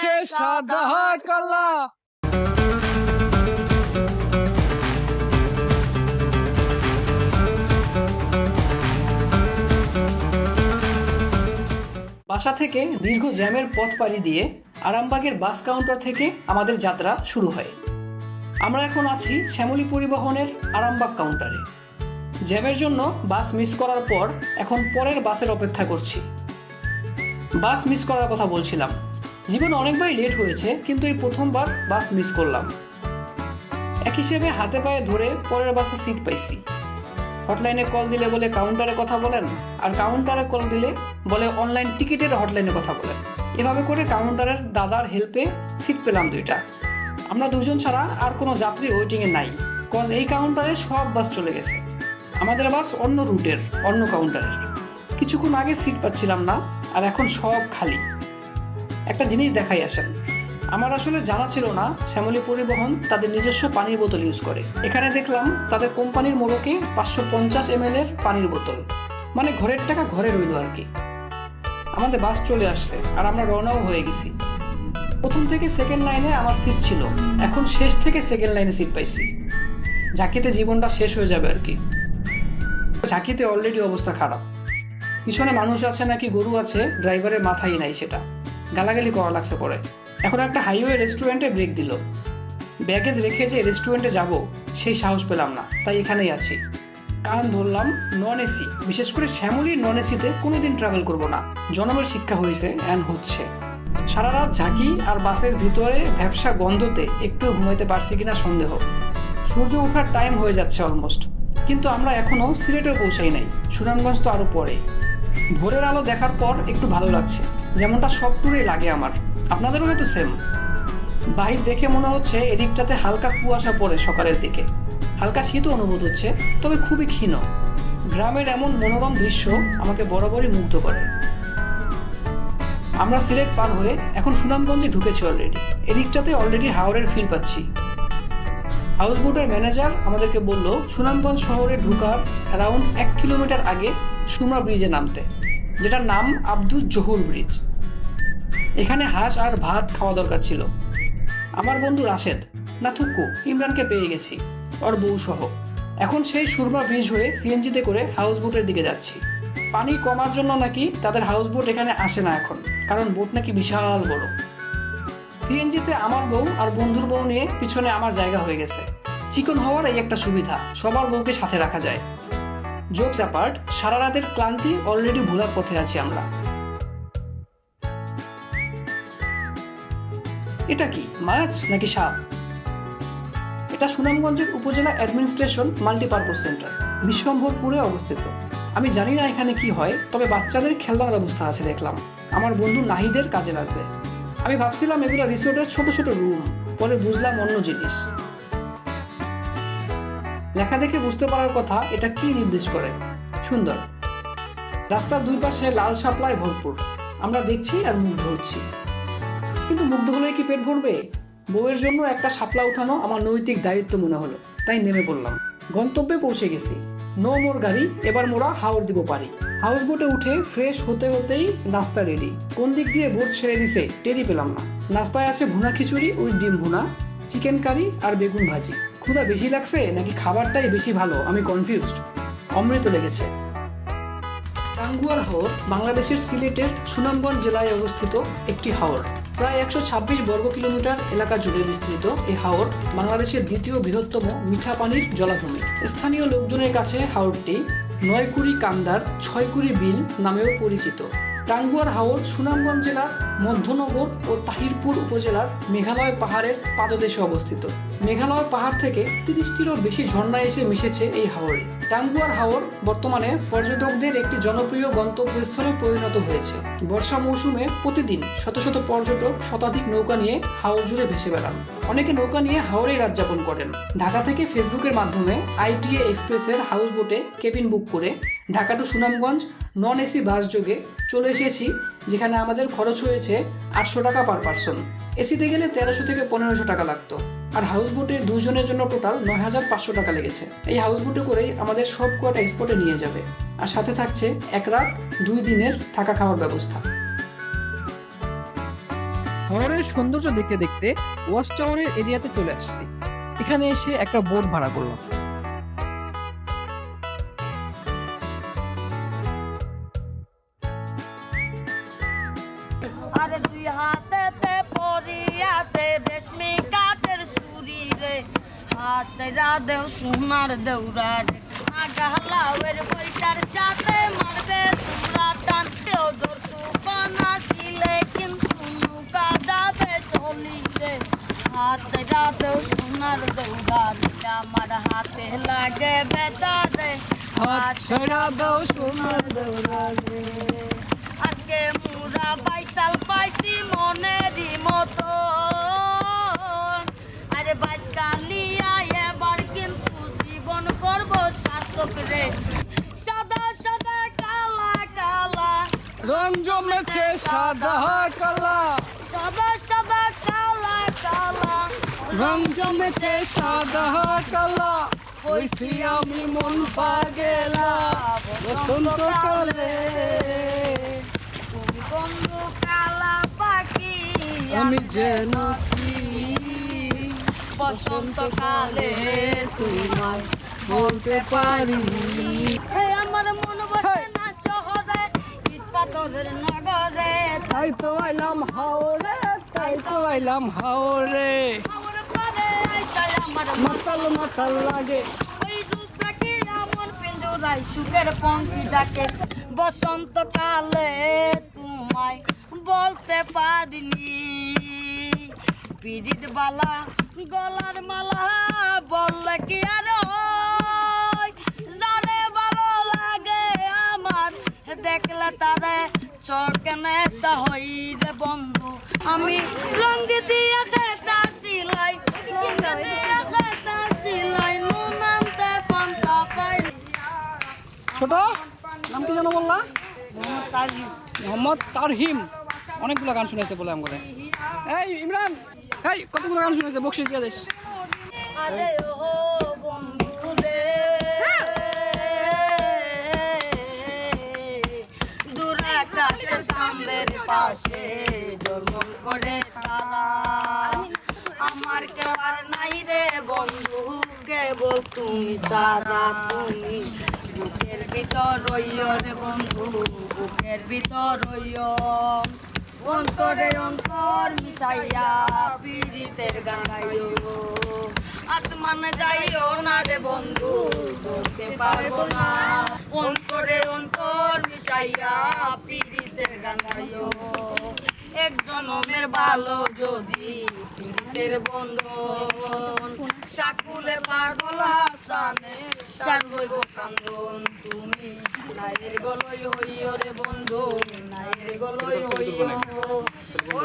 আকাশে সাদা কালা। বাসা থেকে দীর্ঘ জ্যামের পথ পাড়ি দিয়ে আরামবাগের বাস কাউন্টার থেকে আমাদের যাত্রা শুরু হয়। আমরা এখন আছি শ্যামলী পরিবহনের আরামবাগ কাউন্টারে। জ্যামের জন্য বাস মিস করার পর এখন পরের বাসের অপেক্ষা করছি। বাস মিস করার কথা বলছিলাম, জীবনে অনেকবারই লেট হয়েছে, কিন্তু এই প্রথমবার বাস মিস করলাম। এক হিসেবে হাতে পায়ে ধরে পরের বাসে সিট পাইছি। হটলাইনে কল দিলে বলে কাউন্টারে কথা বলেন, আর কাউন্টারে কল দিলে বলে অনলাইন টিকিটের হটলাইনে কথা বলেন। এভাবে করে কাউন্টারের দাদার হেল্পে সিট পেলাম 2টা। আমরা 2জন ছাড়া আর কোনো যাত্রী ওয়েটিংয়ে নাই, কজ এই কাউন্টারে সব বাস চলে গেছে। আমাদের বাস অন্য রুটের, অন্য কাউন্টারের। কিছুক্ষণ আগে সিট পাচ্ছিলাম না, আর এখন সব খালি। একটা জিনিস দেখাই আসেন, আমার আসলে জানা ছিল না শ্যামলী পরিবহন তাদের নিজস্ব পানির বোতল ইউজ করে। এখানে দেখলাম তাদের কোম্পানির মোড়কে 550 ml এর পানির বোতল, মানে ঘরের টাকা ঘরে রইল আর কি। আমাদের বাস চলে আসছে আর আমরা রওনাও হয়ে গেছি। প্রথম থেকে সেকেন্ড লাইনে আমার সিট ছিল, এখন শেষ থেকে সেকেন্ড লাইনে সিট পাইছি। ঝাঁকিতে জীবনটা শেষ হয়ে যাবে আর কি। ঝাঁকিতে অলরেডি অবস্থা খারাপ। পিছনে মানুষ আছে নাকি গরু আছে ড্রাইভারের মাথায় নাই, সেটা গালাগালি করা লাগছে পরে। এখন একটা হাইওয়ে রেস্টুরেন্টে ব্রেক দিল। ব্যাগেজ রেখে যে রেস্টুরেন্টে যাব সেই সাহস পেলাম না, তাই এখানেই আছি। কান ধরলাম নন এসি, বিশেষ করে শ্যামলীর নন এসিতে কোনোদিন ট্রাভেল করব না। জনমের শিক্ষা হয়েছে অ্যান্ড হচ্ছে। সারা রাত ঝাঁকি আর বাসের ভিতরে ভ্যাপসা গন্ধতে একটু ঘুমাইতে পারছি কিনা সন্দেহ। সূর্য ওঠার টাইম হয়ে যাচ্ছে অলমোস্ট, কিন্তু আমরা এখনো সিলেটেও পৌঁছাই নাই। সুনামগঞ্জ তো আরো পরে। ভোরের আলো দেখার পর একটু ভালো লাগছে, যেমনটা সব ট্যুরে লাগে আমার। আপনাদেরও হয়তো সেম। বাহির দেখে মনে হচ্ছে এদিকটাতে হালকা কুয়াশা পড়ে সকালের দিকে। হালকা শীতও অনুভূত হচ্ছে, তবে খুবই ক্ষীণ। গ্রামের এমন মনোরম দৃশ্য আমাকে বরাবরই মুগ্ধ করে। আমরা সিলেট পার হয়ে এখন সুনামগঞ্জে ঢুকেছি অলরেডি। এদিকটাতে অলরেডি হাওরের ফিল পাচ্ছি। হাউস বোটের ম্যানেজার আমাদেরকে বলল সুনামগঞ্জ শহরে ঢুকার অ্যারাউন্ড 1 কিলোমিটার আগে সুমরা ব্রিজে নামতে, যেটার নাম আব্দুল জহুর ব্রিজ। এখানে হাঁস আর ভাত খাওয়া দরকার ছিল। আমার বন্ধু রাশেদ না থুক্কু ইমরানকে পেয়ে গেছি, ওর বউ সহ। এখন সেই সুরমা ব্রিজ হয়ে সিএনজিতে করে হাউস বোটের দিকে যাচ্ছি। পানি কমার জন্য নাকি তাদের হাউস বোট এখানে আসে না এখন, কারণ বোট নাকি বিশাল বড়। সিএনজিতে আমার বউ আর বন্ধুর বউ নিয়ে পিছনে আমার জায়গা হয়ে গেছে। চিকন হওয়ার এই একটা সুবিধা, সবার বউকে সাথে রাখা যায়। জোকস অ্যাপার্ট, সারা রাতের ক্লান্তি অলরেডি ভোলার পথে আছি আমরা। এটা কি মাছ নাকি সাপ? এটা সুনামগঞ্জের উপজেলা অ্যাডমিনিস্ট্রেশন মাল্টিপারপাস সেন্টার, বিশ্বম্ভরপুরে অবস্থিত। আমি জানি না এখানে কি হয়, তবে বাচ্চাদের খেলনার ব্যবস্থা আছে দেখলাম। আমার বন্ধু নাহিদের কাজে লাগবে। আমি ভাবছিলাম এগুলো রিসোর্টের ছোট ছোট রুম, পরে বুঝলাম অন্য জিনিস। লেখা দেখে বুঝতে পারার কথা এটা কি নির্দেশ করে। সুন্দর। রাস্তার দুই পাশে লাল শাপলায় ভরপুর। আমরা দেখছি আর মুগ্ধ হচ্ছি। কিন্তু মুগ্ধ হলে কি পেট ভরবে? বউয়ের জন্য একটা শাপলা উঠানো আমার নৈতিক দায়িত্ব মনে হলো, তাই নেমে পড়লাম। গন্তব্যে পৌঁছে গেছি। নো মোর গাড়ি, এবার মোরা হাওর দিব পারি। হাউস বোটে উঠে ফ্রেশ হতে হতেই নাস্তা রেডি। কোন দিক দিয়ে বোট ছেড়ে দিছে টেরই পেলাম না। নাস্তায় আছে ভুনা খিচুড়ি উইথ ডিম ভুনা, চিকেন কারি আর বেগুন ভাজি। ক্ষুধা বেশি লাগছে নাকি খাবারটাই বেশি ভালো, আমি কনফিউজড। অমৃত লেগেছে। টাঙ্গুয়ার হাওর বাংলাদেশের সিলেটের সুনামগঞ্জ জেলায় অবস্থিত একটি হাওর। প্রায় 126 বর্গ কিলোমিটার এলাকা জুড়ে বিস্তৃত এই হাওর বাংলাদেশের দ্বিতীয় বৃহত্তম মিঠা পানির জলাভূমি। স্থানীয় লোকজনের কাছে হাওরটি 9কুড়ি কান্দার 6কুড়ি বিল নামেও পরিচিত। টাঙ্গুয়ার হাওর সুনামগঞ্জ জেলার মধ্যনগর ও তাহিরপুর উপজেলার মেঘালয় পাহাড়ের পাদদেশে অবস্থিত। মেঘালয় পাহাড় থেকে 30টিরও বেশি ঝর্ণা এসে মিশেছে এই হাওরে। টাঙ্গুয়ার হাওর বর্তমানে পর্যটকদের একটি জনপ্রিয় গন্তব্যস্থলে পরিণত হয়েছে। বর্ষা মৌসুমে প্রতিদিন শত শত পর্যটক শতাধিক নৌকা নিয়ে হাওর জুড়ে ভেসে বেড়ান। অনেকে নৌকা নিয়ে হাওরেই রাত যাপন করেন। ঢাকা থেকে ফেসবুকের মাধ্যমে আইটিএ এক্সপ্রেসের হাউস বোটে কেবিন বুক করে Dhaka to Sunamganj non AC bus যোগে চলে এসেছি, যেখানে আমাদের খরচ হয়েছে 800 টাকা পার পার্সন। এসিতে গেলে 1300 থেকে 1500 টাকা লাগতো, আর হাউস বোটে 2 জনের জন্য টোটাল 9500 টাকা লেগেছে। এই হাউস বোটে করেই আমাদের সব কটা এক্সপোর্টে নিয়ে যাবে, আর সাথে থাকছে 1 রাত 2 দিনের থাকা খাওয়ার ব্যবস্থা। শহরের সৌন্দর্য দেখতে দেখতে ওয়াচ টাওয়ারের এরিয়াতে চলে আসছি। এখানে এসে একটা বোট ভাড়া করলাম। আরে দুই হাতেতে পরি আছে রেশমি কাঠের চুরি রে, হাতে রাধেও সোনার দেউরা রে, আগালাওয়ের বইটার সাথে মারবে তোমরা টান, কেউ জোর তুফান আসিলে কিন্তু নৌকা যাবে চলি রে, হাতে রাধেও সোনার দেউরা রে, আমার হাতে লাগে বেতা রে, হাত ছেড়া দাও সোনার দেউরা রে। আজকে মুরা বাইসাল পাইছি মনেরই মতো, আরে বাইশ কালিয়া এবার কিন্তু জীবন করব সার্থক রে, সাদা সাদা কালা কালা, রং জমেছে সাদা কালা, সাদা সাদা কালা কালা, রং জমেছে সাদা কালা, হইছি আমি মন পাগেলা বসন্তকালে। তুমি বন্ধু কালা পাখি আমি যেন কি বসন্তকালে তোমায় বলতে পারি। হে আমার মন বসে না শহরে, ইট পাথরের নগরে, তাই তো আইলাম হাওরে, তাই তো আইলাম হাওরে, আমার পারে আইসাই আমার মাতাল মাতাল লাগে। ওই রূপটাকে আমার পিঞ্জরায় সুখের পঙ্কি ডাকে, বসন্তকালে তোমায় বলতে পারিনি, পিরিত বালা গলার মালা বললে কি আর হয়, জানে ভালো লাগে আমার দেখলে তারে চোখে নেশা হই রে বন্ধু, আমি লঙ্গি দিয়ে খেতা সিলাই, লঙ্গি দিয়ে খেতা সিলাই, নুন আনতে পান্তা পাই। ছোট নাম কি যেন বললা? মোহাম্মদ তারহিম অনেকগুলো গান শুনেছে বলে আমাকে। এই ইমরান, এই কতগুলো গান শুনেছে, বকশিস দিয়ে দিস। আরে ও বন্ধু রে, দূর আকাশের চাঁদের পাশে জন্ম করে তারা, আমার কেউ আর নাই রে বন্ধু, কেবল তুমি ছাড়া, তুমি বুকের ভিতর রইও রে বন্ধু, বুকের ভিতর রইও, অন্তরে অন্তর মিশাইয়া পীড়িতের গান গাইও, আসমান যাইও না রে বন্ধু, বলতে পারবো না, অন্তরে অন্তর মিশাইয়া পীড়িতের গান গাইও, এক জনমের ভালো যদি পীড়িতের বন্ধন, সাকুলে পাগল হাসানে সারবইব কান্দন, তুমি নাইয়ের গলই হইও রে বন্ধু, নাইয়ের গলই হইও,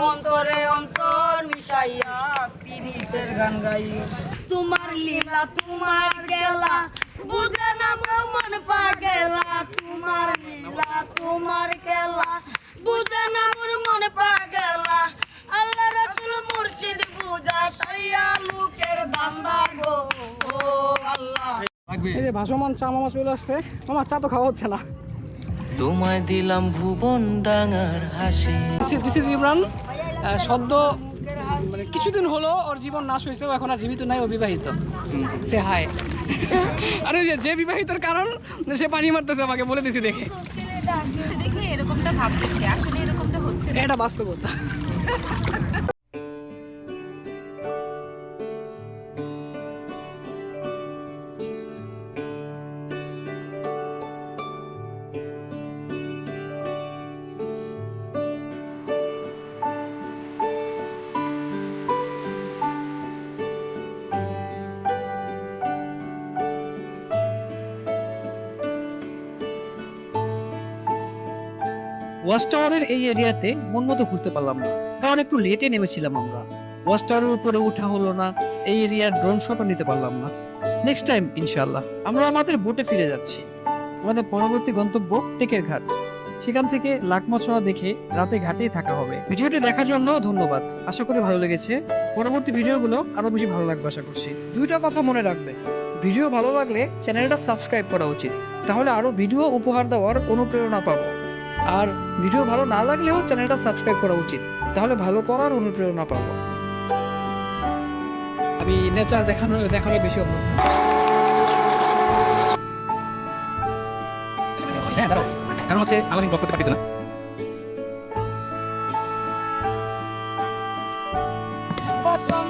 অন্তরে অন্তর মিশাইয়া পীড়িতের গান গাইও, তোমার লীলা তোমার খেলা বুঝে না মন পাগেলা, তোমার লীলা তোমার খেলা বুঝে না মন পাগেলা, আল্লাহ রাসূল মুর্শিদ বুঝা সাইয়া লোকের দান্দা গো, ও আল্লাহ। এই যে ভাসমান চা মামা চলে আসছে। মামা চা তো খাওয়া হচ্ছে না। তোমায় দিলাম ভুবন ডাঙার হাসি। This is Imran. সদ্য মানে কিছুদিন হলো ওর জীবন নাশ হয়েছে, ও এখন আর জীবিত নাই, ও বিবাহিত। সে হাই। আরে ওই যে বিবাহিতর কারণ সে পানি মারতেছে আমাকে, বলে দিছি দেখে। দেখে এরকমটা ভাবতেছি, আসলে এরকমটা হচ্ছে না। এটা বাস্তবতা। ওয়াচ টাওয়ারের এই এরিয়াতে মন মতো ঘুরতে পারলাম না, কারণ একটু লেটে নেমেছিলাম আমরা। ওয়াচ টাওয়ারের উপরে উঠা হলো না, এই এরিয়ার ড্রোন শটও নিতে পারলাম না। নেক্সট টাইম ইনশাআল্লাহ। আমরা আমাদের বোটে ফিরে যাচ্ছি। আমাদের পরবর্তী গন্তব্য টেকের ঘাট। সেখান থেকে লাকমাছড়া দেখে রাতে ঘাটেই থাকা হবে। ভিডিওটি দেখার জন্য ধন্যবাদ। আশা করি ভালো লেগেছে। পরবর্তী ভিডিওগুলো আরো বেশি ভালো লাগবে আশা করছি। দুইটা কথা মনে রাখবে, ভিডিও ভালো লাগলে চ্যানেলটা সাবস্ক্রাইব করা উচিত, তাহলে আরো ভিডিও উপহার দেওয়ার অনুপ্রেরণা পাবো। আর ভিডিও ভালো না লাগলেও চ্যানেলটা সাবস্ক্রাইব করা উচিত, তাহলে ভালো করার অনুপ্রেরণা পাবো। আমি নেচার দেখানো বেশি অভ্যস্ত। হ্যাঁ দাঁড়াও, কারণ হচ্ছে আলামিন ব্লগ করতে পারতেছে না। পছন্দ